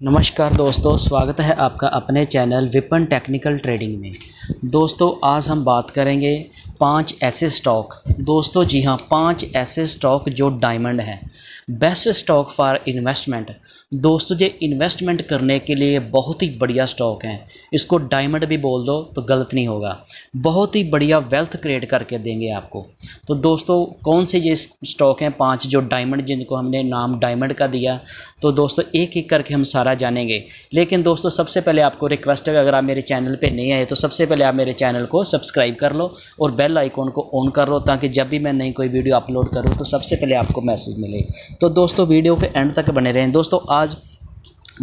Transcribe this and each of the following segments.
नमस्कार दोस्तों, स्वागत है आपका अपने चैनल विपन टेक्निकल ट्रेडिंग में। दोस्तों आज हम बात करेंगे 5 ऐसे स्टॉक। दोस्तों जी हाँ, 5 ऐसे स्टॉक जो डायमंड हैं, बेस्ट स्टॉक फॉर इन्वेस्टमेंट। दोस्तों ये इन्वेस्टमेंट करने के लिए बहुत ही बढ़िया स्टॉक हैं। इसको डायमंड भी बोल दो तो गलत नहीं होगा। बहुत ही बढ़िया वेल्थ क्रिएट करके देंगे आपको। तो दोस्तों कौन से ये स्टॉक हैं 5 जो डायमंड, जिनको हमने नाम डायमंड का दिया। तो दोस्तों एक एक करके हम सारा जानेंगे। लेकिन दोस्तों सबसे पहले आपको रिक्वेस्ट है, अगर आप मेरे चैनल पे नए आए तो सबसे पहले आप मेरे चैनल को सब्सक्राइब कर लो और बेल आइकॉन को ऑन कर लो, ताकि जब भी मैं नई कोई वीडियो अपलोड करूँ तो सबसे पहले आपको मैसेज मिले। तो दोस्तों वीडियो के एंड तक बने रहें। दोस्तों आज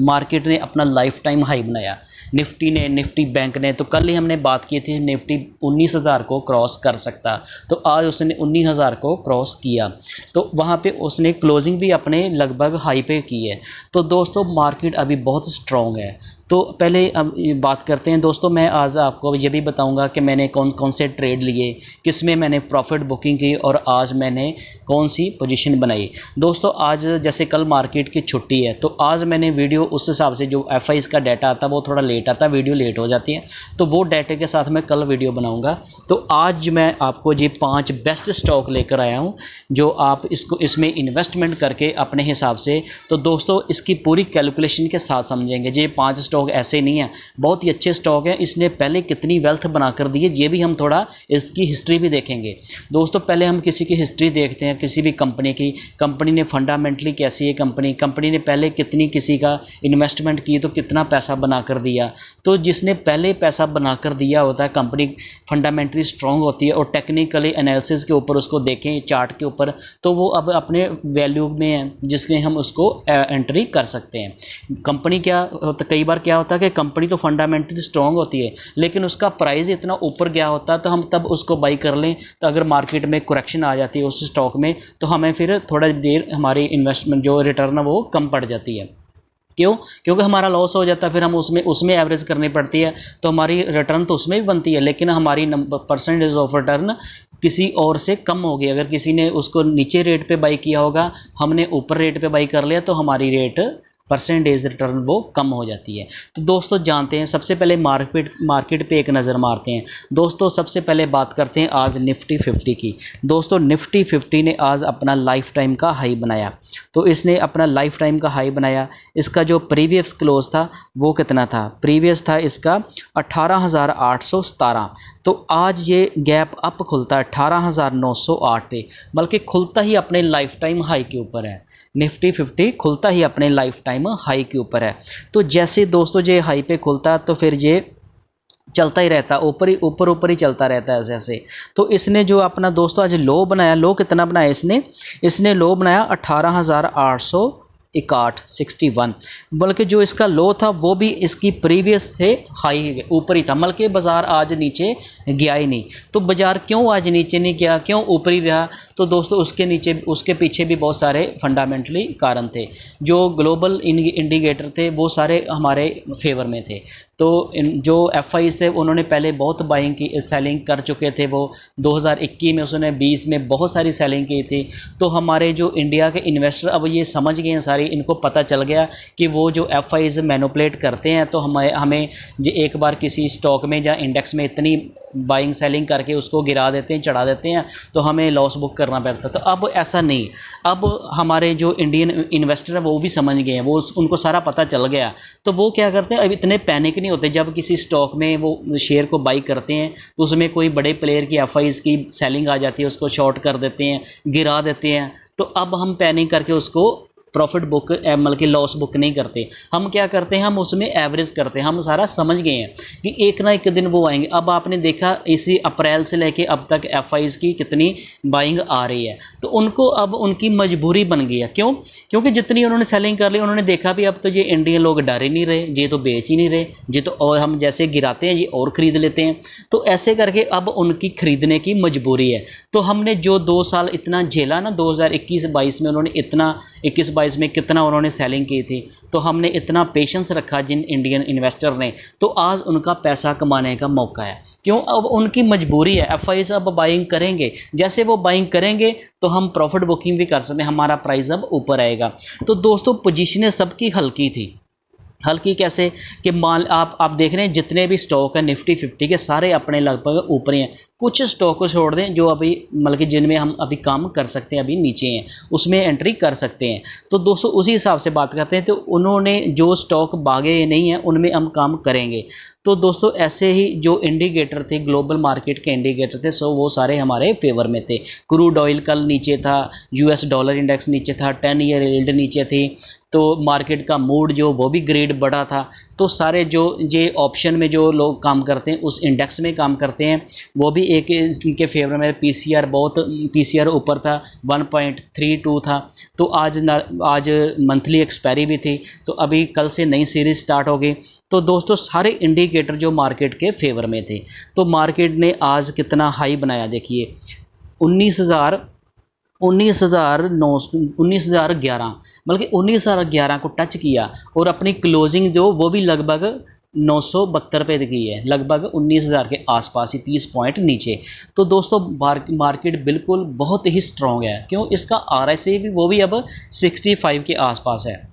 मार्केट ने अपना लाइफ टाइम हाई बनाया। निफ्टी बैंक ने, तो कल ही हमने बात की थी निफ्टी 19,000 को क्रॉस कर सकता, तो आज उसने 19,000 को क्रॉस किया। तो वहाँ पे उसने क्लोजिंग भी अपने लगभग हाई पे की है। तो दोस्तों मार्केट अभी बहुत स्ट्रॉन्ग है। तो पहले अब बात करते हैं। दोस्तों मैं आज आपको ये भी बताऊंगा कि मैंने कौन कौन से ट्रेड लिए, किस में मैंने प्रॉफिट बुकिंग की और आज मैंने कौन सी पोजीशन बनाई। दोस्तों आज जैसे कल मार्केट की छुट्टी है, तो आज मैंने वीडियो उस हिसाब से, जो एफआईज का डाटा आता है वो थोड़ा लेट आता है, वीडियो लेट हो जाती है, तो वो डाटे के साथ मैं कल वीडियो बनाऊंगा। तो आज मैं आपको ये 5 बेस्ट स्टॉक लेकर आया हूँ जो आप इसमें इन्वेस्टमेंट करके अपने हिसाब से, तो दोस्तों इसकी पूरी कैलकुलेशन के साथ समझेंगे। ये 5 स्टॉक ऐसे नहीं है, बहुत ही अच्छे स्टॉक हैं। इसने पहले कितनी वेल्थ बनाकर दी है ये भी हम थोड़ा इसकी हिस्ट्री भी देखेंगे। दोस्तों पहले हम किसी की हिस्ट्री देखते हैं, किसी भी कंपनी की। कंपनी ने फंडामेंटली कैसी है, कंपनी ने पहले कितनी किसी का इन्वेस्टमेंट की तो कितना पैसा बनाकर दिया। तो जिसने पहले पैसा बनाकर दिया होता है, कंपनी फंडामेंटली स्ट्रांग होती है, और टेक्निकली एनालिसिस के ऊपर उसको देखें, चार्ट के ऊपर, तो वो अब अपने वैल्यू में है जिसमें हम उसको एंट्री कर सकते हैं। कंपनी क्या होता, कई बार क्या होता है कि कंपनी तो फंडामेंटली स्ट्रांग होती है लेकिन उसका प्राइस इतना ऊपर गया होता है, तो हम तब उसको बाई कर लें। तो अगर मार्केट में करेक्शन आ जाती है उस स्टॉक में, तो हमें फिर थोड़ा देर हमारी इन्वेस्टमेंट जो रिटर्न है वो कम पड़ जाती है। क्यों? क्योंकि हमारा लॉस हो जाता है, फिर हम उसमें एवरेज करनी पड़ती है, तो हमारी रिटर्न तो उसमें भी बनती है, लेकिन हमारी परसेंटेज ऑफ रिटर्न किसी और से कम होगी। अगर किसी ने उसको नीचे रेट पे बाई किया होगा, हमने ऊपर रेट पे बाई कर लिया, तो हमारी रेट परसेंटेज रिटर्न वो कम हो जाती है। तो दोस्तों जानते हैं, सबसे पहले मार्केट पे एक नज़र मारते हैं। दोस्तों सबसे पहले बात करते हैं आज निफ्टी 50 की। दोस्तों निफ्टी 50 ने आज अपना लाइफ टाइम का हाई बनाया। तो इसने अपना लाइफ टाइम का हाई बनाया। इसका जो प्रीवियस क्लोज था वो कितना था? प्रीवियस था इसका 18,817। तो आज ये गैप अप खुलता है 18,908 पे, बल्कि खुलता ही अपने लाइफ टाइम हाई के ऊपर है। निफ्टी 50 खुलता ही अपने लाइफ टाइम हाई के ऊपर है। तो जैसे दोस्तों ये हाई पे खुलता तो फिर ये चलता ही रहता, ऊपर ही चलता रहता है ऐसे ऐसे। तो इसने जो अपना दोस्तों आज लो बनाया, लो कितना बनाया इसने लो बनाया 18,861, बल्कि जो इसका लो था वो भी इसकी प्रीवियस से हाई ऊपर ही था, बल्कि बाजार आज नीचे गया ही नहीं। तो बाजार क्यों आज नीचे नहीं गया, क्यों ऊपर ही रहा? तो दोस्तों उसके पीछे भी बहुत सारे फंडामेंटली कारण थे। जो ग्लोबल इंडिकेटर थे वो सारे हमारे फेवर में थे। तो जो एफआईज थे उन्होंने पहले बहुत बाइंग की, सेलिंग कर चुके थे। वो 2021 में, उसने 20 में बहुत सारी सेलिंग की थी। तो हमारे जो इंडिया के इन्वेस्टर अब ये समझ गए हैं सारी, इनको पता चल गया कि वो जो एफआईज मैनिपुलेट करते हैं, तो हमें एक बार किसी स्टॉक में या इंडेक्स में इतनी बाइंग सेलिंग करके उसको गिरा देते हैं, चढ़ा देते हैं, तो हमें लॉस बुक करना पड़ता। तो अब ऐसा नहीं, अब हमारे जो इंडियन इन्वेस्टर हैं वो भी समझ गए हैं, वो उनको सारा पता चल गया। तो वो क्या करते हैं, अब इतने पैनिक नहीं होते। जब किसी स्टॉक में वो शेयर को बाई करते हैं तो उसमें कोई बड़े प्लेयर की एफआईज की सेलिंग आ जाती है, उसको शॉर्ट कर देते हैं, गिरा देते हैं। तो अब हम पैनिक करके उसको प्रॉफिट बुक मतलब कि लॉस बुक नहीं करते। हम क्या करते हैं, हम उसमें एवरेज करते हैं। हम सारा समझ गए हैं कि एक ना एक दिन वो आएंगे। अब आपने देखा इसी अप्रैल से लेके अब तक एफआईज की कितनी बाइंग आ रही है, तो उनको अब उनकी मजबूरी बन गई है। क्यों? क्योंकि जितनी उन्होंने सेलिंग कर ली, उन्होंने देखा भी अब तो ये इंडियन लोग डर ही नहीं रहे, ये तो बेच ही नहीं रहे, ये तो और हम जैसे गिराते हैं ये और खरीद लेते हैं। तो ऐसे करके अब उनकी खरीदने की मजबूरी है। तो हमने जो 2 साल इतना झेला ना, 2021-22 में उन्होंने इतना, 21-22 में कितना उन्होंने सेलिंग की थी, तो हमने इतना पेशेंस रखा जिन इंडियन इन्वेस्टर ने, तो आज उनका पैसा कमाने का मौका है। क्यों? अब उनकी मजबूरी है, एफआईज अब बाइंग करेंगे, जैसे वो बाइंग करेंगे तो हम प्रॉफिट बुकिंग भी कर सकते हैं, हमारा प्राइस अब ऊपर आएगा। तो दोस्तों पोजीशनें सबकी हल्की थी, हल्की कैसे कि मान आप देख रहे हैं जितने भी स्टॉक है निफ्टी 50 के सारे अपने लगभग ऊपर ही हैं। कुछ स्टॉक को छोड़ दें जो अभी मतलब कि जिनमें हम अभी काम कर सकते हैं, अभी नीचे हैं, उसमें एंट्री कर सकते हैं। तो दोस्तों उसी हिसाब से बात करते हैं। तो उन्होंने जो स्टॉक भागे नहीं हैं उनमें हम काम करेंगे। तो दोस्तों ऐसे ही जो इंडिकेटर थे, ग्लोबल मार्केट के इंडिकेटर थे, सो वो सारे हमारे फेवर में थे। क्रूड ऑयल कल नीचे था, यूएस डॉलर इंडेक्स नीचे था, 10 ईयर यील्ड नीचे थी, तो मार्केट का मूड जो वो भी ग्रेड बढ़ा था। तो सारे जो ये ऑप्शन में जो लोग काम करते हैं उस इंडेक्स में काम करते हैं वो भी एक इनके फेवर में। पीसीआर बहुत, पीसीआर ऊपर था, 1.32 था। तो आज मंथली एक्सपायरी भी थी, तो अभी कल से नई सीरीज स्टार्ट हो गई। तो दोस्तों सारे इंडिकेटर जो मार्केट के फेवर में थे। तो मार्केट ने आज कितना हाई बनाया देखिए, 19,011, बल्कि 19,011 को टच किया और अपनी क्लोजिंग जो वो भी लगभग 972 पे की है, लगभग 19,000 के आसपास ही, 30 पॉइंट नीचे। तो दोस्तों मार्केट बिल्कुल बहुत ही स्ट्रॉन्ग है। क्यों? इसका आरएसआई भी वो भी अब 65 के आसपास है।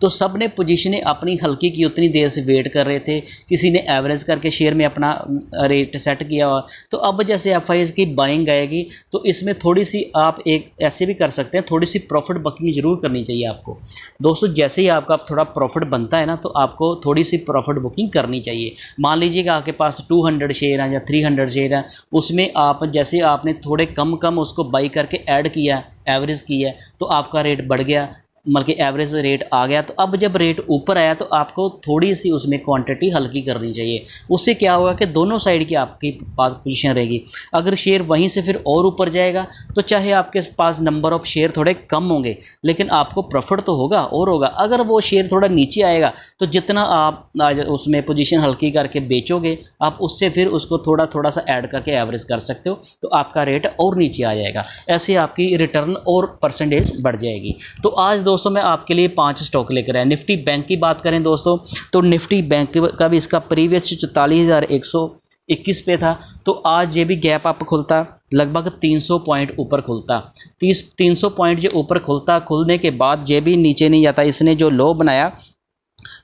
तो सब ने पोजीशनें अपनी हल्की की उतनी देर से वेट कर रहे थे, किसी ने एवरेज करके शेयर में अपना रेट सेट किया हुआ। तो अब जैसे एफआईएस की बाइंग आएगी तो इसमें थोड़ी सी आप एक ऐसे भी कर सकते हैं, थोड़ी सी प्रॉफिट बुकिंग जरूर करनी चाहिए आपको। दोस्तों जैसे ही आपका थोड़ा प्रॉफिट बनता है ना, तो आपको थोड़ी सी प्रॉफिट बुकिंग करनी चाहिए। मान लीजिए कि आपके पास 200 शेयर हैं या 300 शेयर हैं, उसमें आप जैसे आपने थोड़े कम कम उसको बाई करके ऐड किया, एवरेज किया, तो आपका रेट बढ़ गया, मतलब कि एवरेज रेट आ गया। तो अब जब रेट ऊपर आया तो आपको थोड़ी सी उसमें क्वांटिटी हल्की करनी चाहिए। उससे क्या होगा कि दोनों साइड की आपकी पास पोजीशन रहेगी। अगर शेयर वहीं से फिर और ऊपर जाएगा तो चाहे आपके पास नंबर ऑफ शेयर थोड़े कम होंगे, लेकिन आपको प्रॉफिट तो होगा और होगा। अगर वो शेयर थोड़ा नीचे आएगा तो जितना आप आज उसमें पोजीशन हल्की करके बेचोगे, आप उससे फिर उसको थोड़ा थोड़ा सा ऐड करके एवरेज कर सकते हो, तो आपका रेट और नीचे आ जाएगा। ऐसे आपकी रिटर्न और परसेंटेज बढ़ जाएगी। तो आज दोस्तों मैं आपके लिए 5 स्टॉक लेकर आया। निफ्टी बैंक की बात करें दोस्तों, तो निफ्टी बैंक का भी इसका प्रीवियस 44,121 पे था, तो आज ये भी गैप अप खुलता, लगभग 300 पॉइंट ऊपर खुलता, 300 पॉइंट जो ऊपर खुलता, खुलने के बाद ये भी नीचे नहीं जाता। इसने जो लो बनाया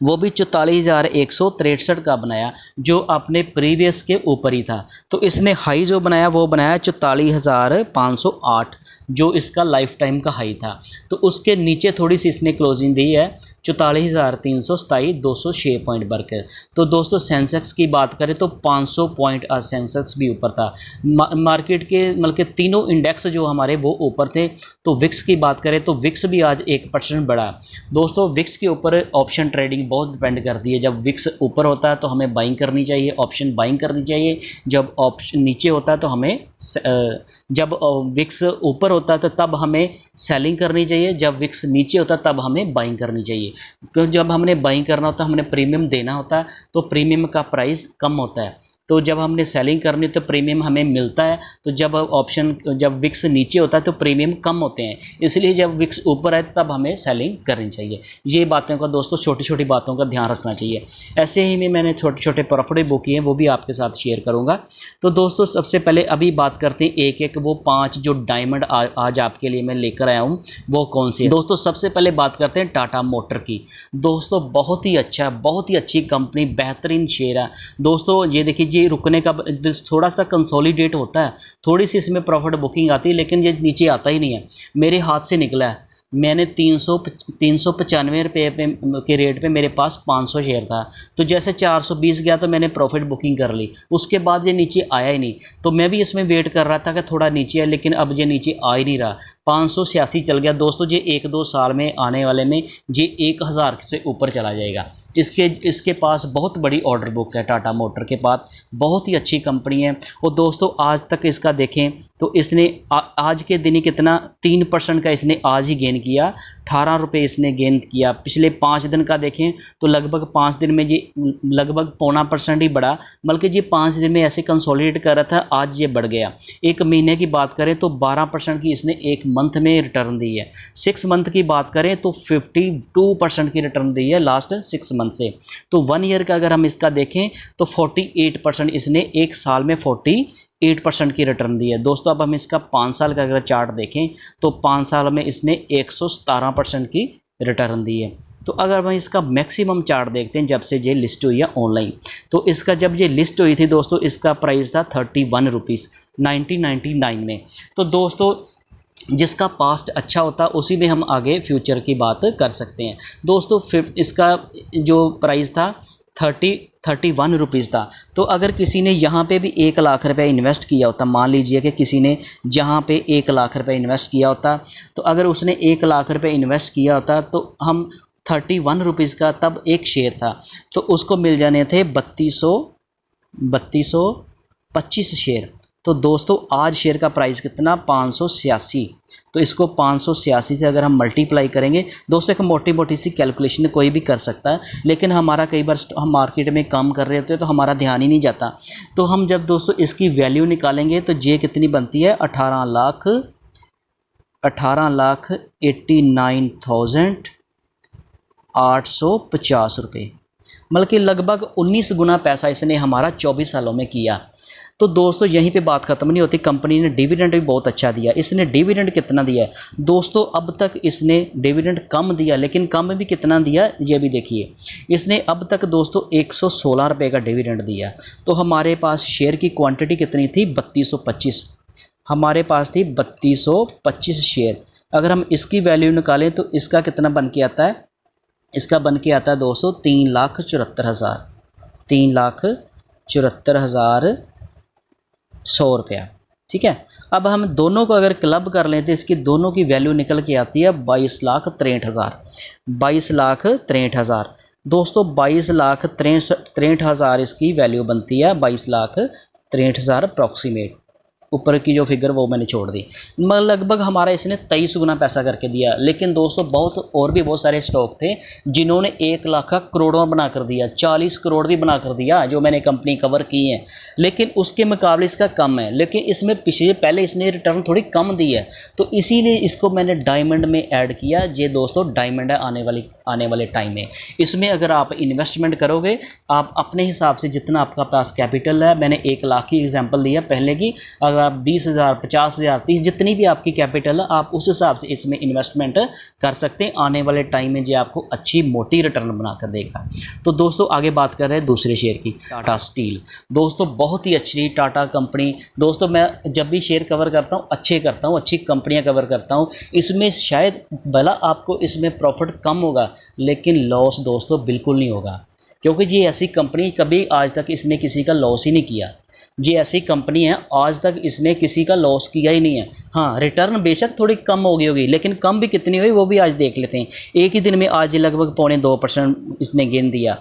वो भी 44,163 का बनाया, जो अपने प्रीवियस के ऊपर ही था। तो इसने हाई जो बनाया वो बनाया 44,508, जो इसका लाइफ टाइम का हाई था। तो उसके नीचे थोड़ी सी इसने क्लोजिंग दी है 44,327, 206 पॉइंट बढ़कर। तो दोस्तों सेंसेक्स की बात करें तो 500 पॉइंट आज सेंसेक्स भी ऊपर था। मार्केट के मतलब के तीनों इंडेक्स जो हमारे वो ऊपर थे। तो विक्स की बात करें तो विक्स भी आज 1% बढ़ा। दोस्तों विक्स के ऊपर ऑप्शन ट्रेडिंग बहुत डिपेंड करती है। जब विक्स ऊपर होता है तो हमें बाइंग करनी चाहिए, ऑप्शन बाइंग करनी चाहिए। जब ऑप्शन नीचे होता है तो हमें जब विक्स ऊपर होता है तो तब हमें सेलिंग करनी चाहिए, जब विक्स नीचे होता है तब हमें बाइंग करनी चाहिए। क्योंकि जब हमने बाइंग करना होता है हमने प्रीमियम देना होता है, तो प्रीमियम का प्राइस कम होता है। तो जब हमने सेलिंग करनी तो प्रीमियम हमें मिलता है। तो जब विक्स नीचे होता है तो प्रीमियम कम होते हैं, इसलिए जब विक्स ऊपर है तब हमें सेलिंग करनी चाहिए। ये बातों का दोस्तों छोटी छोटी बातों का ध्यान रखना चाहिए। ऐसे ही में मैंने छोटे छोटे प्रॉफिट बुक किए हैं, वो भी आपके साथ शेयर करूंगा। तो दोस्तों सबसे पहले अभी बात करते हैं एक एक वो 5 जो डायमंड आज आपके लिए मैं लेकर आया हूँ वो कौन से। दोस्तों सबसे पहले बात करते हैं टाटा मोटर की। दोस्तों बहुत ही अच्छा, बहुत ही अच्छी कंपनी, बेहतरीन शेयर है। दोस्तों ये देखिए, ये रुकने का थोड़ा सा कंसोलिडेट होता है, थोड़ी सी इसमें प्रॉफिट बुकिंग आती है, लेकिन ये नीचे आता ही नहीं है। मेरे हाथ से निकला है, मैंने 395 रुपये के रेट पे मेरे पास 500 शेयर था। तो जैसे 420 गया तो मैंने प्रॉफिट बुकिंग कर ली, उसके बाद ये नीचे आया ही नहीं। तो मैं भी इसमें वेट कर रहा था कि थोड़ा नीचे है, लेकिन अब ये नीचे आ ही नहीं रहा, 586 चल गया। दोस्तों ये 1-2 साल में आने वाले में ये 1000 से ऊपर चला जाएगा। इसके पास बहुत बड़ी ऑर्डर बुक है, टाटा मोटर के पास बहुत ही अच्छी कंपनी है। और दोस्तों आज तक इसका देखें तो इसने आज के दिन ही कितना 3% का इसने आज ही गेन किया, 18 रुपये इसने गेन किया। पिछले 5 दिन का देखें तो लगभग 5 दिन में ये लगभग 0.25% ही बढ़ा, बल्कि ये 5 दिन में ऐसे कंसोलिडेट कर रहा था, आज ये बढ़ गया। एक महीने की बात करें तो 12% की इसने एक मंथ में रिटर्न दी है। 6 मंथ की बात करें तो 52% की रिटर्न दी है लास्ट 6 मंथ से। तो 1 ईयर का अगर हम इसका देखें तो 48% इसने एक साल में 48% की रिटर्न दी है। दोस्तों अब हम इसका 5 साल का अगर चार्ट देखें तो 5 साल में इसने 117% की रिटर्न दी है। तो अगर हम इसका मैक्सिमम चार्ट देखते हैं जब से ये लिस्ट हुई है ऑनलाइन, तो इसका जब ये लिस्ट हुई थी दोस्तों, इसका प्राइस था 31 रुपीज़ 1999 में। तो दोस्तों जिसका पास्ट अच्छा होता है उसी में हम आगे फ्यूचर की बात कर सकते हैं। दोस्तों फिर इसका जो प्राइस था 31 रुपीज़ था। तो अगर किसी ने यहाँ पे भी 1 लाख रुपए इन्वेस्ट किया होता, मान लीजिए कि किसी ने यहाँ पे 1 लाख रुपए इन्वेस्ट किया होता, तो अगर उसने 1 लाख रुपए इन्वेस्ट किया होता तो हम 31 रुपीज़ का तब एक शेयर था, तो उसको मिल जाने थे 3225 शेयर। तो दोस्तों आज शेयर का प्राइस कितना 586। तो इसको 586 से अगर हम मल्टीप्लाई करेंगे दोस्तों, एक मोटी मोटी सी कैलकुलेशन कोई भी कर सकता है, लेकिन हमारा कई बार हम मार्केट में काम कर रहे होते हैं तो हमारा ध्यान ही नहीं जाता। तो हम जब दोस्तों इसकी वैल्यू निकालेंगे तो ये कितनी बनती है 18,89,850 रुपये, मतलब कि लगभग 19 गुना पैसा इसने हमारा 24 सालों में किया। तो दोस्तों यहीं पे बात खत्म नहीं होती, कंपनी ने डिविडेंड भी बहुत अच्छा दिया। इसने डिविडेंड कितना दिया है दोस्तों, अब तक इसने डिविडेंड कम दिया, लेकिन कम भी कितना दिया ये भी देखिए। इसने अब तक दोस्तों 116 रुपये का डिविडेंड दिया। तो हमारे पास शेयर की क्वांटिटी कितनी थी 3225, हमारे पास थी 3225 शेयर। अगर हम इसकी वैल्यू निकालें तो इसका कितना बन के आता है, इसका बन के आता है दोस्तों 3,74,000, 3,74,100 रुपया। ठीक है, अब हम दोनों को अगर क्लब कर लें तो इसकी दोनों की वैल्यू निकल के आती है 22,63,000, 22,63,000 दोस्तों, 22,63,000 इसकी वैल्यू बनती है, 22,63,000 अप्रॉक्सीमेट। ऊपर की जो फिगर वो मैंने छोड़ दी, लगभग हमारा इसने 23 गुना पैसा करके दिया। लेकिन दोस्तों बहुत और भी बहुत सारे स्टॉक थे जिन्होंने 1 लाख का करोड़ों बना कर दिया, 40 करोड़ भी बना कर दिया, जो मैंने कंपनी कवर की है, लेकिन उसके मुकाबले इसका कम है। लेकिन इसमें पहले इसने रिटर्न थोड़ी कम दी है, तो इसीलिए इसको मैंने डायमंड में ऐड किया। ये दोस्तों डायमंड है आने वाले टाइम में। इसमें अगर आप इन्वेस्टमेंट करोगे, आप अपने हिसाब से जितना आपका पास कैपिटल है, मैंने 1 लाख की एग्जाम्पल दी है पहले की, अगर आप 20,000 50,000 30 जितनी भी आपकी कैपिटल है, आप उस हिसाब से इसमें इन्वेस्टमेंट कर सकते हैं। आने वाले टाइम में जो आपको अच्छी मोटी रिटर्न बनाकर देगा। तो दोस्तों आगे बात कर रहे हैं दूसरे शेयर की, टाटा स्टील। दोस्तों बहुत ही अच्छी टाटा कंपनी, दोस्तों मैं जब भी शेयर कवर करता हूँ अच्छे करता हूँ, अच्छी कंपनियां कवर करता हूँ। इसमें शायद भला आपको इसमें प्रॉफिट कम होगा, लेकिन लॉस दोस्तों बिल्कुल नहीं होगा, क्योंकि ये ऐसी कंपनी कभी आज तक इसने किसी का लॉस ही नहीं किया। ये ऐसी कंपनी है आज तक इसने किसी का लॉस किया ही नहीं है। हाँ, रिटर्न बेशक थोड़ी कम हो गई होगी, लेकिन कम भी कितनी हुई वो भी आज देख लेते हैं। एक ही दिन में आज ये लगभग 2.25% इसने गेन दिया।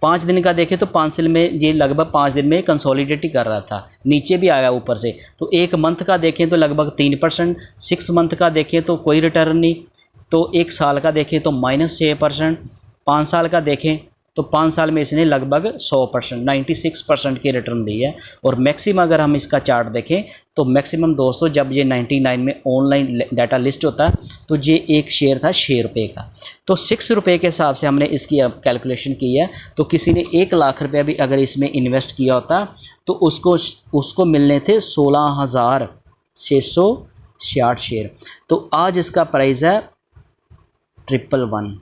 5 दिन का देखें तो 5 दिन में ये लगभग 5 दिन में कंसोलिडेट ही कर रहा था, नीचे भी आया ऊपर से। तो 1 मंथ का देखें तो लगभग 3%, 6 मंथ का देखें तो कोई रिटर्न नहीं, तो 1 साल का देखें तो -6%, 5 साल का देखें तो 5 साल में इसने लगभग 100% 96% की रिटर्न दी है। और मैक्सिमम अगर हम इसका चार्ट देखें तो मैक्सिमम दोस्तों जब ये 99 में ऑनलाइन डाटा लिस्ट होता है तो ये एक शेयर था 6 रुपये का। तो 6 रुपये के हिसाब से हमने इसकी अब कैलकुलेशन की है। तो किसी ने 1 लाख रुपया भी अगर इसमें इन्वेस्ट किया होता तो उसको मिलने थे 16,666 शेयर। तो आज इसका प्राइस है 111।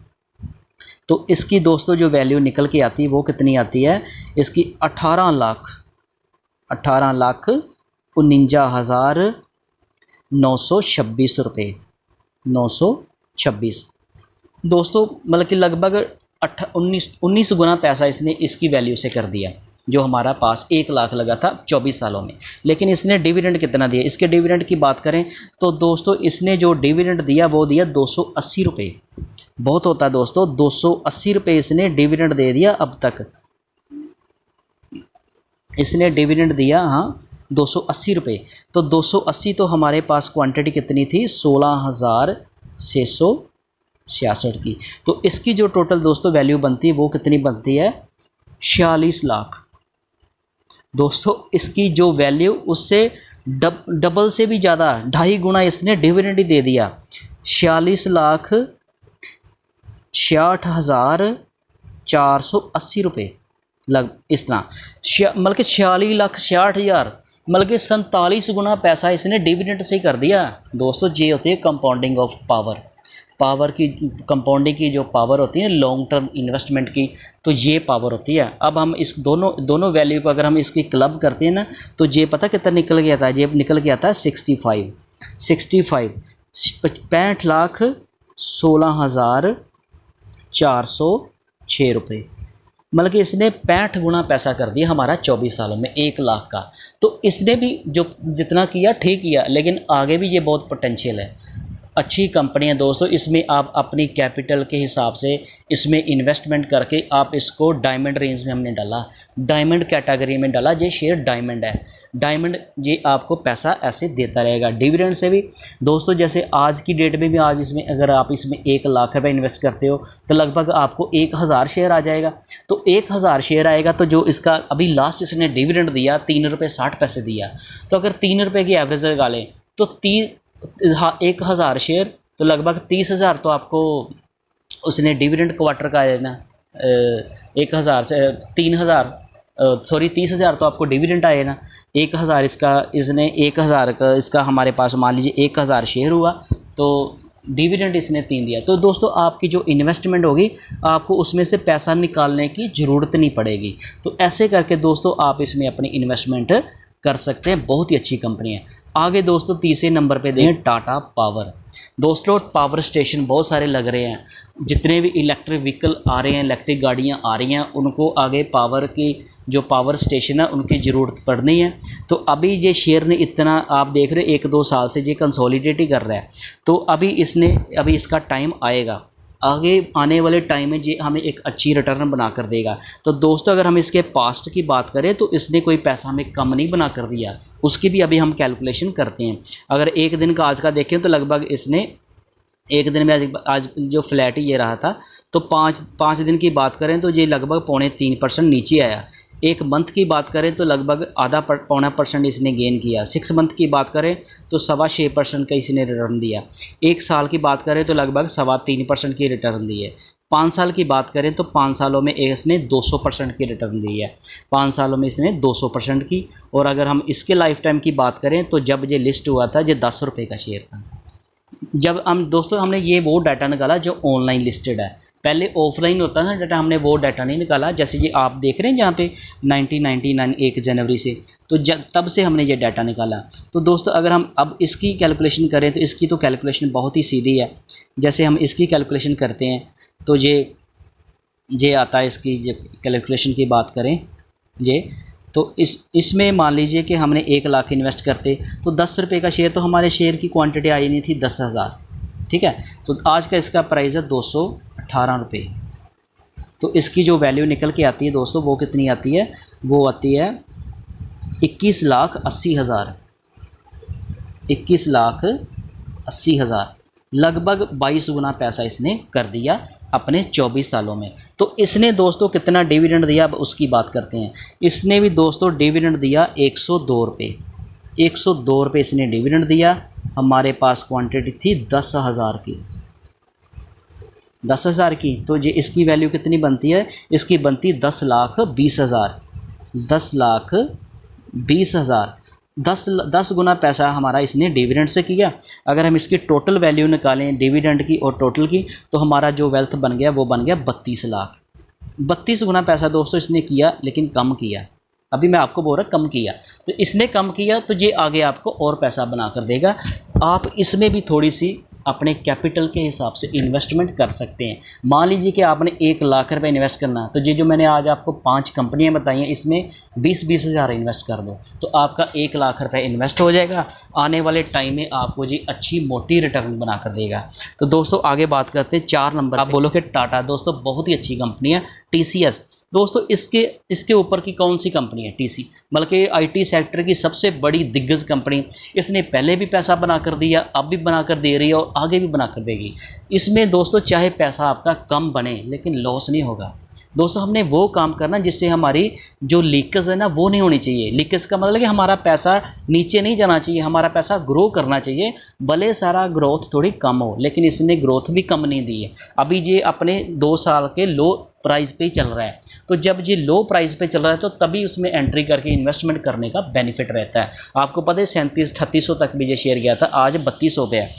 तो इसकी दोस्तों जो वैल्यू निकल के आती है वो कितनी आती है, इसकी 18,49,926 रुपये, 926 दोस्तों, मतलब कि लगभग 19 गुना पैसा इसने इसकी वैल्यू से कर दिया, जो हमारा पास 1 लाख लगा था 24 सालों में। लेकिन इसने डिविडेंड कितना दिया, इसके डिविडेंड की बात करें तो दोस्तों इसने जो डिविडेंड दिया वो दिया 280 रुपये। बहुत होता है दोस्तों, 280 रुपये इसने डिविडेंड दे दिया अब तक। इसने डिविडेंड दिया हाँ 280 रुपये। तो 280 तो हमारे पास क्वांटिटी कितनी थी 16,666 की। तो इसकी जो टोटल दोस्तों वैल्यू बनती है वो कितनी बनती है 46 लाख। दोस्तों इसकी जो वैल्यू उससे डबल से भी ज़्यादा 2.5 गुना इसने डिविडेंड ही दे दिया। 46,66,480 रुपये लग इस तरह, मतलब कि 46,60,000, मतलब कि 47 गुना पैसा इसने डिविडेंड से ही कर दिया। दोस्तों ये होती है कंपाउंडिंग ऑफ पावर। पावर की, कंपाउंडिंग की जो पावर होती है लॉन्ग टर्म इन्वेस्टमेंट की, तो ये पावर होती है। अब हम इस दोनों वैल्यू को अगर हम इसकी क्लब करते हैं ना, तो ये पता कितना निकल गया था, ये निकल गया था 65 65 रुपये। मतलब कि इसने 65 गुना पैसा कर दिया हमारा 24 सालों में, 1 लाख का। तो इसने भी जो जितना किया ठीक किया, लेकिन आगे भी ये बहुत पोटेंशियल है। अच्छी कंपनी है दोस्तों, इसमें आप अपनी कैपिटल के हिसाब से इसमें इन्वेस्टमेंट करके आप इसको डायमंड रेंज में हमने डाला, डायमंड कैटेगरी में डाला। ये शेयर डायमंड है, डायमंड ये आपको पैसा ऐसे देता रहेगा डिविडेंड से भी दोस्तों। जैसे आज की डेट में भी, आज इसमें अगर आप इसमें 1 लाख रुपये इन्वेस्ट करते हो तो लगभग आपको 1000 शेयर आ जाएगा। तो 1000 शेयर आएगा तो जो इसका अभी लास्ट इसने डिविडेंड दिया 3 रुपये 60 पैसे दिया, तो अगर 3 रुपये की एवरेज लगा लें तो 1000 शेयर तो लगभग 30,000 तो आपको उसने डिविडेंड क्वार्टर का है ना, 1000 से 3000, सॉरी 30,000 तो आपको डिविडेंड आए ना। 1000 इसका, इसने 1000 का इसका हमारे पास मान लीजिए 1000 शेयर हुआ तो डिविडेंड इसने 3 दिया। तो दोस्तों आपकी जो इन्वेस्टमेंट होगी आपको उसमें से पैसा निकालने की ज़रूरत नहीं पड़ेगी। तो ऐसे करके दोस्तों आप इसमें अपनी इन्वेस्टमेंट कर सकते हैं, बहुत ही अच्छी कंपनी है। आगे दोस्तों तीसरे नंबर पे देखें टाटा पावर। दोस्तों पावर स्टेशन बहुत सारे लग रहे हैं, जितने भी इलेक्ट्रिक व्हीकल आ रहे हैं, इलेक्ट्रिक गाड़ियां आ रही हैं, उनको आगे पावर की जो पावर स्टेशन है उनकी ज़रूरत पड़नी है। तो अभी ये शेयर ने इतना, आप देख रहे हो 1-2 साल से ये कंसोलिडेट ही कर रहा है। तो अभी इसका टाइम आएगा, आगे आने वाले टाइम में ये हमें एक अच्छी रिटर्न बना कर देगा। तो दोस्तों अगर हम इसके पास्ट की बात करें तो इसने कोई पैसा हमें कम नहीं बना कर दिया, उसकी भी अभी हम कैलकुलेशन करते हैं। अगर एक दिन का आज का देखें तो लगभग इसने एक दिन में आज जो फ्लैट ही ये रहा था, तो पाँच दिन की बात करें तो ये लगभग 3.25% नीचे आया। एक मंथ की बात करें तो लगभग पौना परसेंट इसने गेन किया। 6 मंथ की बात करें तो 6.25% का इसने रिटर्न दिया। 1 साल की बात करें तो लगभग 3.25% की रिटर्न दी है। 5 साल की बात करें तो 5 सालों में इसने 200% की रिटर्न दी है। 5 सालों में इसने 200% की। और अगर हम इसके लाइफ टाइम की बात करें तो जब ये लिस्ट हुआ था ये 10 रुपये का शेयर था। जब हम दोस्तों हमने ये वो डाटा निकाला जो ऑनलाइन लिस्टेड है, पहले ऑफलाइन होता था डाटा, हमने वो डाटा नहीं निकाला। जैसे ये आप देख रहे हैं जहाँ पे 1999 1 जनवरी से, तो तब से हमने ये डाटा निकाला। तो दोस्तों अगर हम अब इसकी कैलकुलेशन करें तो इसकी तो कैलकुलेशन बहुत ही सीधी है। जैसे हम इसकी कैलकुलेशन करते हैं तो ये आता है, इसकी कैलकुलेशन की बात करें ये तो इसमें मान लीजिए कि हमने 1 लाख इन्वेस्ट करते तो 10 रुपये का शेयर, तो हमारे शेयर की क्वांटिटी आई नहीं थी 10,000, ठीक है। तो आज का इसका प्राइस है 218 रुपये। तो इसकी जो वैल्यू निकल के आती है दोस्तों वो कितनी आती है, वो आती है 21,80,000, 21,80,000, लगभग 22 गुना पैसा इसने कर दिया अपने 24 सालों में। तो इसने दोस्तों कितना डिविडेंड दिया, अब उसकी बात करते हैं। इसने भी दोस्तों डिविडेंड दिया 102 रुपये, 102 रुपये इसने डिविडेंड दिया। हमारे पास क्वांटिटी थी 10,000 की, 10,000 की, तो ये इसकी वैल्यू कितनी बनती है, इसकी बनती 10,20,000, 10,20,000, 10 गुना पैसा हमारा इसने डिविडेंड से किया। अगर हम इसकी टोटल वैल्यू निकालें डिविडेंड की और टोटल की, तो हमारा जो वेल्थ बन गया वो बन गया 32 लाख। 32 गुना पैसा दोस्तों इसने किया, लेकिन कम किया। अभी मैं आपको बोल रहा कम किया, तो इसने कम किया तो ये आगे आपको और पैसा बना कर देगा। आप इसमें भी थोड़ी सी अपने कैपिटल के हिसाब से इन्वेस्टमेंट कर सकते हैं। मान लीजिए कि आपने 1 लाख रुपए इन्वेस्ट करना, तो ये जो मैंने आज आपको 5 कंपनियां बताई हैं इसमें 20-20 हज़ार इन्वेस्ट कर दो तो आपका 1 लाख रुपए इन्वेस्ट हो जाएगा। आने वाले टाइम में आपको जी अच्छी मोटी रिटर्न बना कर देगा। तो दोस्तों आगे बात करते हैं 4 नंबर। आप बोलो कि टाटा, दोस्तों बहुत ही अच्छी कंपनी है। TCS दोस्तों इसके ऊपर की कौन सी कंपनी है, TC, बल्कि IT सेक्टर की सबसे बड़ी दिग्गज कंपनी। इसने पहले भी पैसा बना कर दिया, अब भी बना कर दे रही है और आगे भी बना कर देगी। इसमें दोस्तों चाहे पैसा आपका कम बने लेकिन लॉस नहीं होगा। दोस्तों हमने वो काम करना जिससे हमारी जो लीकेज है ना वो नहीं होनी चाहिए। लीकेज का मतलब कि हमारा पैसा नीचे नहीं जाना चाहिए, हमारा पैसा ग्रो करना चाहिए। भले सारा ग्रोथ थोड़ी कम हो, लेकिन इसने ग्रोथ भी कम नहीं दी है। अभी ये अपने 2 साल के लो प्राइस पे ही चल रहा है। तो जब ये लो प्राइस पे चल रहा है तो तभी उसमें एंट्री करके इन्वेस्टमेंट करने का बेनिफिट रहता है। आपको पता है 37-38 तक भी ये शेयर गया था, आज 3200 पे है।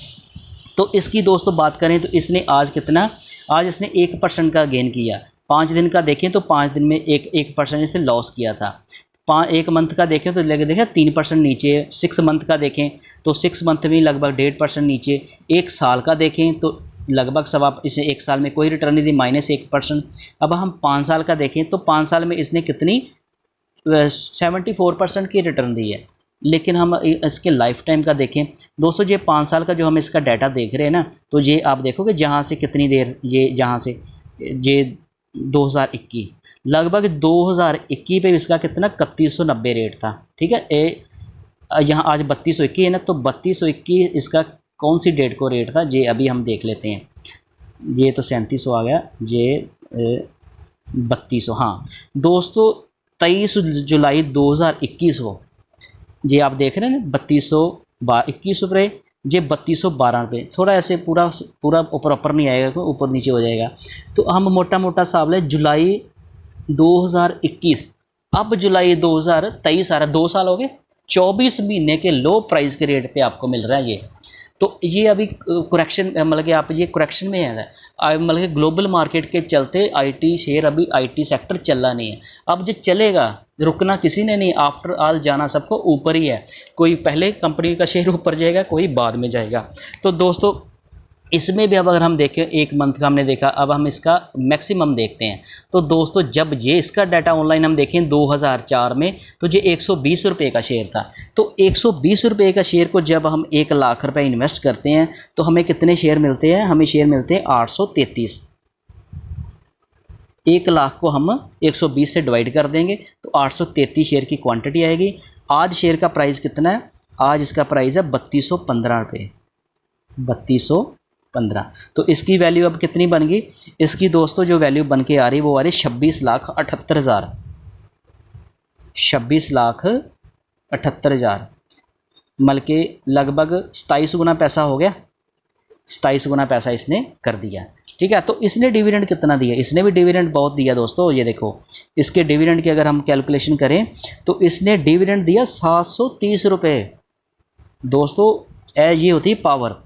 तो इसकी दोस्तों बात करें तो इसने आज कितना, आज इसने 1% का गेन किया। 5 दिन का देखें तो 5 दिन में 1% इसने लॉस किया था। 1 मंथ का देखें तो लेके देखें 3% नीचे। 6 मंथ का देखें तो 6 मंथ में लगभग 1.5% नीचे। 1 साल का देखें तो लगभग सवा, इसने 1 साल में कोई रिटर्न नहीं दी, -1%। अब हम 5 साल का देखें तो 5 साल में इसने कितनी 74% की रिटर्न दी है। लेकिन हम इसके लाइफ टाइम का देखें दोस्तों, ये 5 साल का जो हम इसका डाटा देख रहे हैं ना, तो ये आप देखोगे जहाँ से कितनी देर ये जहाँ से ये 2021 लगभग 2021 पे इसका कितना 3190 रेट था। ठीक है, यहाँ आज 3221 है ना, तो 3221 इसका कौन सी डेट को रेट था ये अभी हम देख लेते हैं। ये तो 3700 आ गया, ये 3200। हाँ दोस्तों 23 जुलाई 2021 को ये आप देख रहे हैं ना 21 रुपये, ये 3212 रुपये। थोड़ा ऐसे पूरा ऊपर नहीं आएगा, तो ऊपर नीचे हो जाएगा। तो हम मोटा मोटा हिसाब लें जुलाई 2021, अब जुलाई 2023 आ रहा, 2 साल हो गए, 24 महीने के लो प्राइस के रेट पे आपको मिल रहा है ये। तो ये अभी करेक्शन, मतलब कि आप ये करेक्शन में है, मतलब कि ग्लोबल मार्केट के चलते आईटी शेयर, अभी आईटी सेक्टर चला नहीं है। अब जो चलेगा, रुकना किसी ने नहीं, आफ्टर ऑल जाना सबको ऊपर ही है। कोई पहले कंपनी का शेयर ऊपर जाएगा, कोई बाद में जाएगा। तो दोस्तों इसमें भी अब अगर हम देखें 1 मंथ का हमने देखा, अब हम इसका मैक्सिमम देखते हैं। तो दोस्तों जब ये इसका डाटा ऑनलाइन हम देखें 2004 में, तो ये 120 रुपये का शेयर था। तो 120 रुपये का शेयर को जब हम 1 लाख रुपए इन्वेस्ट करते हैं तो हमें कितने शेयर मिलते हैं, हमें शेयर मिलते हैं 833। 1 लाख को हम 120 से डिवाइड कर देंगे तो 833 शेयर की क्वांटिटी आएगी। आज शेयर का प्राइस कितना है, आज इसका प्राइस है 3215 रुपये, 3215। तो इसकी वैल्यू अब कितनी बन गई, इसकी दोस्तों जो वैल्यू बन के आ रही वो आ रही 26,78,000, 26,78,000, मतलब के लगभग 27 गुना पैसा हो गया, 27 गुना पैसा इसने कर दिया। ठीक है, तो इसने डिविडेंड कितना दिया, इसने भी डिविडेंड बहुत दिया दोस्तों। ये देखो इसके डिविडेंड की अगर हम कैलकुलेशन करें तो इसने डिविडेंड दिया 730 रुपये। दोस्तों ये होती है पावर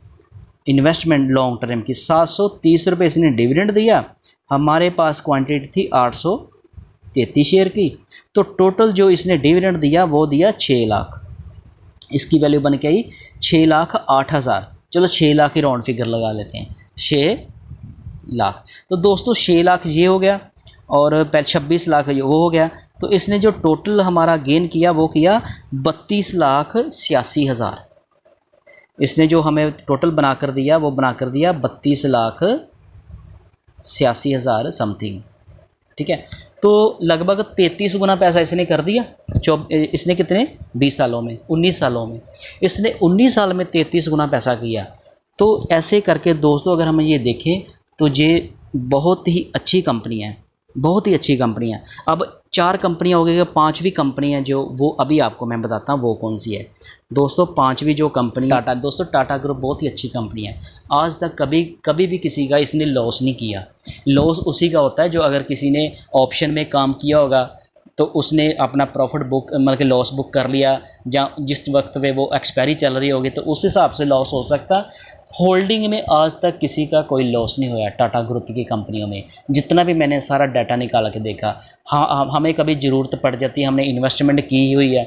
इन्वेस्टमेंट लॉन्ग टर्म की। 730 रुपये इसने डिविडेंड दिया, हमारे पास क्वांटिटी थी 833 शेयर की, तो टोटल जो इसने डिविडेंड दिया वो दिया 6 लाख। इसकी वैल्यू बन के आई 6,08,000। चलो 6 लाख ही राउंड फिगर लगा लेते हैं, 6 लाख। तो दोस्तों 6 लाख ये हो गया और पहले 26 लाख वो हो गया। तो इसने जो टोटल हमारा गेन किया वो किया 32,86,000। इसने जो हमें टोटल बनाकर दिया वो बनाकर दिया 32,86,000 समथिंग। ठीक है, तो लगभग 33 गुना पैसा इसने कर दिया। इसने कितने 20 सालों में, 19 सालों में इसने 19 साल में 33 गुना पैसा किया। तो ऐसे करके दोस्तों अगर हम ये देखें तो ये बहुत ही अच्छी कंपनी है, बहुत ही अच्छी कंपनी है। अब 4 कंपनियां हो गई, 5वीं कंपनी है जो वो अभी आपको मैं बताता हूँ वो कौन सी है। दोस्तों 5वीं जो कंपनी टाटा, दोस्तों टाटा ग्रुप बहुत ही अच्छी कंपनी है। आज तक कभी भी किसी का इसने लॉस नहीं किया। लॉस उसी का होता है जो अगर किसी ने ऑप्शन में काम किया होगा तो उसने अपना प्रॉफिट बुक मतलब कि लॉस बुक कर लिया, जहाँ जिस वक्त पे वो एक्सपायरी चल रही होगी तो उस हिसाब से लॉस हो सकता। होल्डिंग में आज तक किसी का कोई लॉस नहीं हुआ टाटा ग्रुप की कंपनियों में, जितना भी मैंने सारा डाटा निकाल के देखा। हाँ हमें कभी ज़रूरत पड़ जाती है, हमने इन्वेस्टमेंट की हुई है,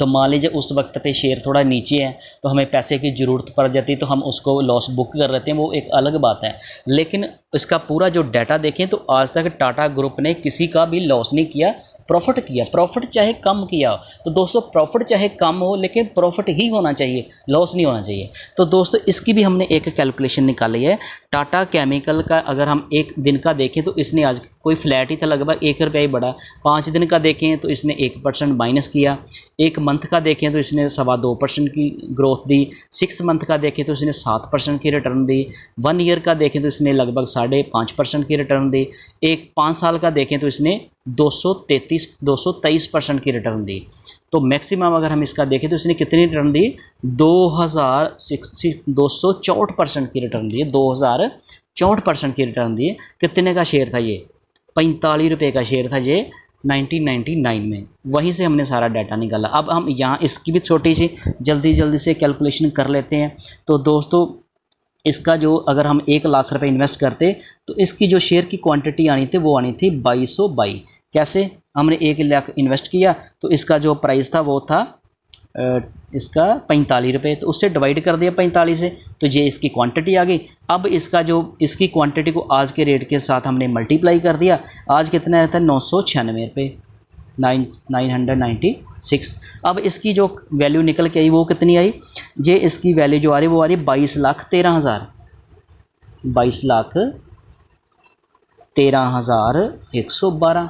तो मान लीजिए उस वक्त पे शेयर थोड़ा नीचे है तो हमें पैसे की ज़रूरत पड़ जाती है तो हम उसको लॉस बुक कर लेते हैं, वो एक अलग बात है। लेकिन इसका पूरा जो डाटा देखें तो आज तक टाटा ग्रुप ने किसी का भी लॉस नहीं किया, प्रॉफिट किया। प्रॉफिट चाहे कम किया हो, तो दोस्तों प्रॉफिट चाहे कम हो लेकिन प्रॉफिट ही होना चाहिए, लॉस नहीं होना चाहिए। तो दोस्तों इसकी भी हमने एक कैलकुलेशन निकाली है। टाटा केमिकल का अगर हम एक दिन का देखें तो इसने आज कोई फ्लैट ही था, लगभग 1 रुपया ही बढ़ा। 5 दिन का देखें तो इसने 1% माइनस किया। 1 मंथ का देखें तो इसने 2.25% की ग्रोथ दी। 6 मंथ का देखें तो इसने 7% की रिटर्न दी। 1 ईयर का देखें तो इसने लगभग 5.5% की रिटर्न दी। 5 साल का देखें तो इसने 223% की रिटर्न दी। तो मैक्सिमम अगर हम इसका देखें तो इसने कितनी रिटर्न दी, 264% की रिटर्न दी, 2064% की रिटर्न दी। कितने का शेयर था ये, 45 रुपये का शेयर था ये 1999 में। वहीं से हमने सारा डाटा निकाला। अब हम यहाँ इसकी भी छोटी सी जल्दी से कैलकुलेशन कर लेते हैं। तो दोस्तों इसका जो अगर हम 1 लाख रुपए इन्वेस्ट करते तो इसकी जो शेयर की क्वांटिटी आनी थी वो आनी थी 2222। कैसे? हमने 1 लाख इन्वेस्ट किया तो इसका जो प्राइस था वो था इसका 45 रुपये, तो उससे डिवाइड कर दिया 45 से, तो ये इसकी क्वांटिटी आ गई। अब इसका जो इसकी क्वांटिटी को आज के रेट के साथ हमने मल्टीप्लाई कर दिया। आज कितना रहता है? 996 रुपये, 996। अब इसकी जो वैल्यू निकल के आई वो कितनी आई? ये इसकी वैल्यू जो आ रही वो आ रही 22,13,000, 22,13,112।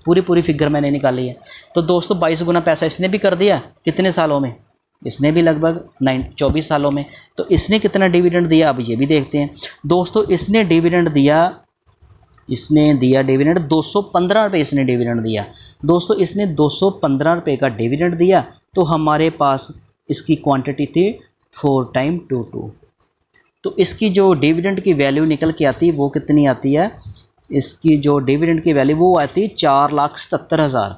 पूरी फिगर मैंने निकाली है। तो दोस्तों 22 गुना पैसा इसने भी कर दिया। कितने सालों में? इसने भी लगभग 24 सालों में। तो इसने कितना डिविडेंड दिया, अब ये भी देखते हैं। दोस्तों इसने डिविडेंड दिया, डिविडेंड 215 रुपये इसने डिविडेंड दिया। दोस्तों इसने 215 रुपये का डिविडेंड दिया, तो हमारे पास इसकी क्वांटिटी थी 4 टाइम 22। तो इसकी जो डिविडेंड की वैल्यू निकल के आती है वो कितनी आती है? इसकी जो डिविडेंड की वैल्यू वो आती है 4,77,000,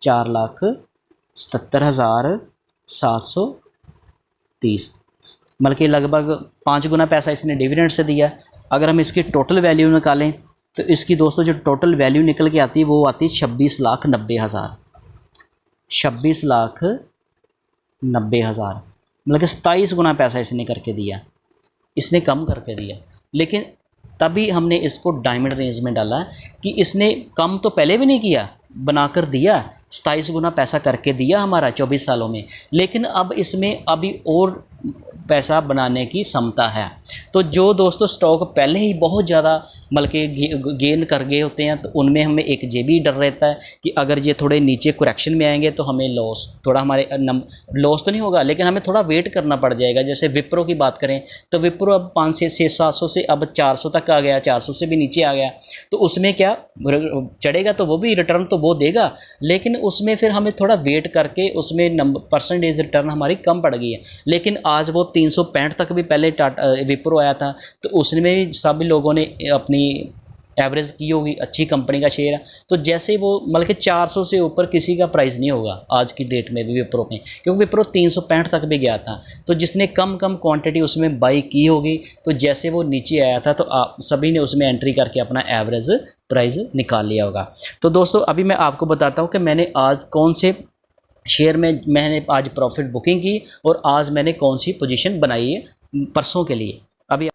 4,77,730, बल्कि लगभग 5 गुना पैसा इसने डिविडेंड से दिया। अगर हम इसकी टोटल वैल्यू निकालें तो इसकी दोस्तों जो टोटल वैल्यू निकल के आती है वो आती है 26,90,000, 26,90,000, मतलब कि 27 गुना पैसा इसने करके दिया, इसने कम करके दिया। लेकिन तभी हमने इसको डायमंड रेंज में डाला कि इसने कम तो पहले भी नहीं किया, बनाकर दिया, 27 गुना पैसा करके दिया हमारा 24 सालों में। लेकिन अब इसमें अभी और पैसा बनाने की क्षमता है। तो जो दोस्तों स्टॉक पहले ही बहुत ज़्यादा बल्कि गेन कर गए होते हैं तो उनमें हमें एक ये भी डर रहता है कि अगर ये थोड़े नीचे करेक्शन में आएंगे तो हमें लॉस, थोड़ा हमारे लॉस तो नहीं होगा लेकिन हमें थोड़ा वेट करना पड़ जाएगा। जैसे विप्रो की बात करें तो विप्रो अब 500 से 700 से अब 400 तक आ गया, 400 से भी नीचे आ गया। तो उसमें क्या चढ़ेगा तो वो भी रिटर्न तो वो देगा, लेकिन उसमें फिर हमें थोड़ा वेट करके उसमें परसेंटेज रिटर्न हमारी कम पड़ गई है। लेकिन आज वो 365 तक भी पहले विप्रो आया था, तो उसमें भी सभी लोगों ने अपनी एवरेज की होगी, अच्छी कंपनी का शेयर है। तो जैसे वो मतलब कि 400 से ऊपर किसी का प्राइस नहीं होगा आज की डेट में भी विप्रो में, क्योंकि विप्रो 365 तक भी गया था। तो जिसने कम क्वांटिटी उसमें बाई की होगी, तो जैसे वो नीचे आया था तो आप सभी ने उसमें एंट्री करके अपना एवरेज प्राइस निकाल लिया होगा। तो दोस्तों अभी मैं आपको बताता हूँ कि मैंने आज कौन से शेयर में मैंने आज प्रॉफिट बुकिंग की और आज मैंने कौन सी पोजीशन बनाई है परसों के लिए। अभी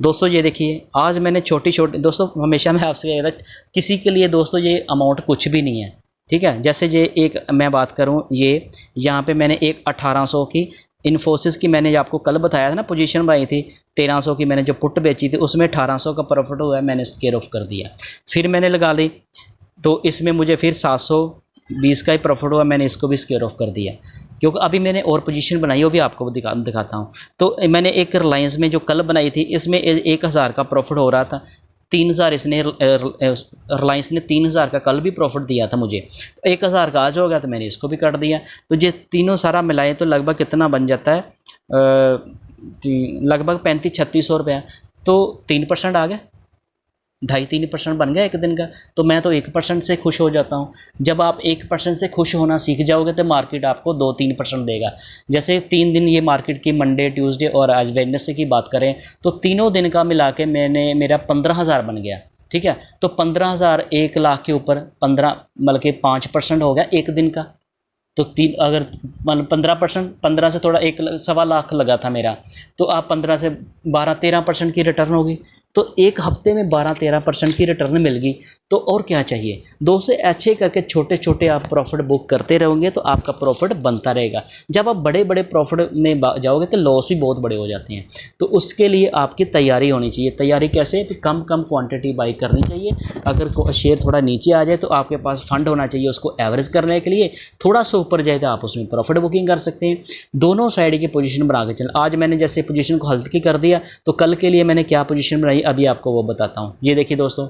दोस्तों ये देखिए, आज मैंने छोटी दोस्तों हमेशा मैं आपसे कहता किसी के लिए दोस्तों ये अमाउंट कुछ भी नहीं है, ठीक है। जैसे ये एक मैं बात करूं, ये यहाँ पे मैंने एक 1800 की इन्फोसिस की मैंने आपको कल बताया था ना पोजीशन बनाई थी, 1300 की मैंने जो पुट बेची थी उसमें 1800 का प्रॉफिट हुआ है, मैंने स्केयर ऑफ कर दिया। फिर मैंने लगा ली तो इसमें मुझे फिर 720 का ही प्रॉफिट हुआ, मैंने इसको भी स्केयर ऑफ कर दिया, क्योंकि अभी मैंने और पोजीशन बनाई वो भी आपको दिखाता हूँ। तो मैंने एक रिलायंस में जो कल बनाई थी इसमें 1000 का प्रॉफिट हो रहा था, 3000 इसने रिलायंस ने 3000 का कल भी प्रॉफिट दिया था मुझे, 1000 का आज हो गया तो मैंने इसको भी काट दिया। तो ये तीनों सारा मिलाए तो लगभग कितना बन जाता है, लगभग 3500-3600 रुपया। तो 3% आ गया, 2.5-3% बन गया एक दिन का। तो मैं तो 1% से खुश हो जाता हूँ। जब आप 1% से खुश होना सीख जाओगे तो मार्केट आपको 2-3% देगा। जैसे 3 दिन ये मार्केट की मंडे, ट्यूसडे और आज वेडनेसडे की बात करें तो तीनों दिन का मिला के मेरा 15,000 बन गया, ठीक है। तो 15,000 1 लाख के ऊपर 15 मतलब कि 5% हो गया एक दिन का। तो अगर 15%, 15 से थोड़ा 1.25 लाख लगा था मेरा, तो आप 15 से 12-13% की रिटर्न होगी। तो एक हफ्ते में 12-13% की रिटर्न मिल गई, तो और क्या चाहिए दोस्तों। ऐसे करके छोटे छोटे आप प्रॉफिट बुक करते रहोगे तो आपका प्रॉफिट बनता रहेगा। जब आप बड़े बड़े प्रॉफिट में जाओगे तो लॉस भी बहुत बड़े हो जाते हैं। तो उसके लिए आपकी तैयारी होनी चाहिए। तैयारी कैसे? तो कम क्वांटिटी बाई करनी चाहिए। अगर शेयर थोड़ा नीचे आ जाए तो आपके पास फंड होना चाहिए उसको एवरेज करने के लिए। थोड़ा सा ऊपर जाए तो आप उसमें प्रॉफिट बुकिंग कर सकते हैं। दोनों साइड की पोजीशन बना के चल। आज मैंने जैसे पोजीशन को हल्की कर दिया तो कल के लिए मैंने क्या पोजीशन बनाई अभी आपको वो बताता हूँ। ये देखिए दोस्तों,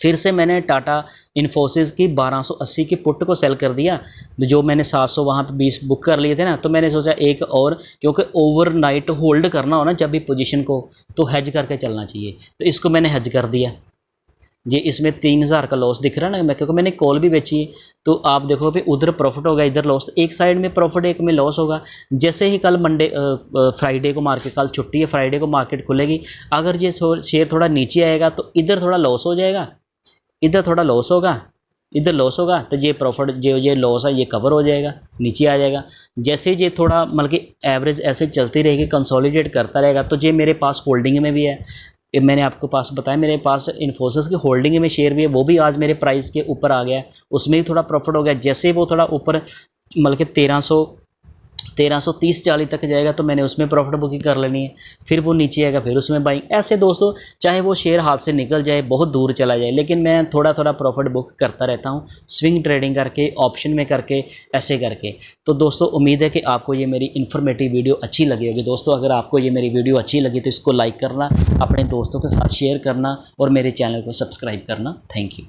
फिर से मैंने टाटा इन्फोसिस की 1280 की पुट को सेल कर दिया। जो मैंने 700 वहाँ पे 20 बुक कर लिए थे ना, तो मैंने सोचा एक और, क्योंकि ओवरनाइट होल्ड करना हो ना जब भी पोजीशन को, तो हेज करके चलना चाहिए। तो इसको मैंने हेज कर दिया। ये इसमें 3000 का लॉस दिख रहा है ना, मैं क्योंकि मैंने कॉल भी बेची है। तो आप देखो भी उधर प्रॉफिट होगा, इधर लॉस, एक साइड में प्रॉफिट एक में लॉस होगा। जैसे ही कल मंडे फ्राइडे को मार्केट, कल छुट्टी है, फ्राइडे को मार्केट खुलेगी, अगर ये शेयर थोड़ा नीचे आएगा तो इधर थोड़ा लॉस हो जाएगा, इधर थोड़ा लॉस होगा, इधर लॉस होगा, तो ये प्रॉफिट जो ये लॉस है ये कवर हो जाएगा, नीचे आ जाएगा। जैसे ये थोड़ा मतलब कि एवरेज ऐसे चलती रहेगी, कंसोलिडेट करता रहेगा, तो ये मेरे पास होल्डिंग में भी है। ये मैंने आपको पास बताया, मेरे पास इन्फोसिस की होल्डिंग में शेयर भी है, वो भी आज मेरे प्राइस के ऊपर आ गया है, उसमें भी थोड़ा प्रॉफिट हो गया। जैसे वो थोड़ा ऊपर मतलब कि 1330-40 तक जाएगा तो मैंने उसमें प्रॉफिट बुकिंग कर लेनी है, फिर वो नीचे आएगा फिर उसमें बाइंग। ऐसे दोस्तों चाहे वो शेयर हाथ से निकल जाए, बहुत दूर चला जाए, लेकिन मैं थोड़ा थोड़ा प्रॉफिट बुक करता रहता हूँ, स्विंग ट्रेडिंग करके, ऑप्शन में करके, ऐसे करके। तो दोस्तों उम्मीद है कि आपको ये मेरी इन्फॉर्मेटिव वीडियो अच्छी लगी होगी। दोस्तों अगर आपको ये मेरी वीडियो अच्छी लगी तो इसको लाइक करना, अपने दोस्तों के साथ शेयर करना और मेरे चैनल को सब्सक्राइब करना। Thank you.